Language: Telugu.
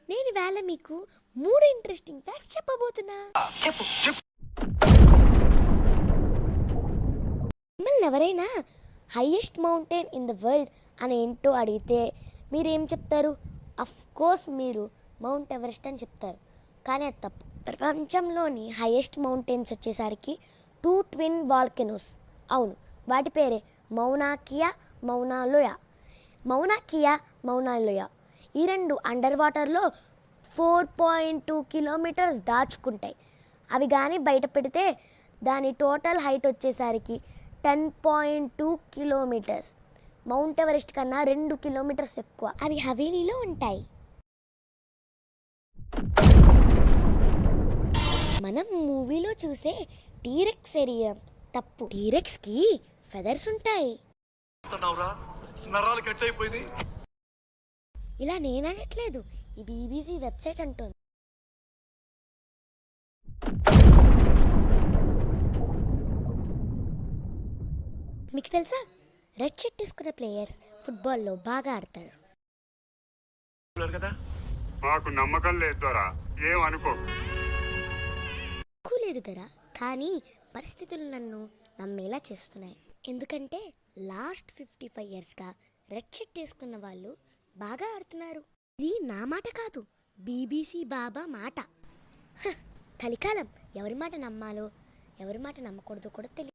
నేను ఇవాళ మీకు 3 ఇంట్రెస్టింగ్ ఫ్యాక్ట్స్ చెప్పబోతున్నా. చెప్పు. మిమ్మల్ని ఎవరైనా highest mountain in the world అని ఏంటో అడిగితే మీరేం చెప్తారు? అఫ్ కోర్స్ మీరు మౌంట్ ఎవరెస్ట్ అని చెప్తారు. కానీ అది తప్పు. ప్రపంచంలోని హైయెస్ట్ మౌంటైన్స్ వచ్చేసరికి 2 ట్విన్ వాల్కెనోస్. అవును, వాటి పేరే మౌనా కియా, మౌనా లోయ. మౌనా కియా, మౌనా లోయ ఈ రెండు అండర్ వాటర్లో 4.2 కిలోమీటర్స్ దాచుకుంటాయి. అవి కానీ బయట పెడితే దాని టోటల్ హైట్ వచ్చేసరికి 10.2 కిలోమీటర్స్. మౌంట్ ఎవరెస్ట్ కన్నా 2 కిలోమీటర్స్ ఎక్కువ. అవి హవేలీలో ఉంటాయి. మనం మూవీలో చూసే టీరెక్స్ శరీరం తప్పు. టీరెక్స్కి ఫెదర్స్ ఉంటాయి. నరాలు కట్ అయిపోయింది. ఇలా నేననట్లేదు, ఈ బీబీసీ వెబ్సైట్ అంటోంది. మీకు తెలుసా, రెడ్ షర్ట్ తీసుకున్న ప్లేయర్స్ ఫుట్బాల్లో బాగా ఆడతారు. కదా మాకు నమ్మకం లేదు దొరా, ఏం అనుకో. లేదు ధర, కానీ పరిస్థితులు నన్ను నమ్మేలా చేస్తున్నాయి. ఎందుకంటే లాస్ట్ 55 ఇయర్స్గా రెడ్ షర్ట్ తీసుకున్న వాళ్ళు బాగా ఆడుతున్నారు. ఇది నా మాట కాదు, బీబీసీ బాబా మాట. కలికాలం ఎవరి మాట నమ్మాలో ఎవరి మాట నమ్మకూడదో కూడా తెలియదు.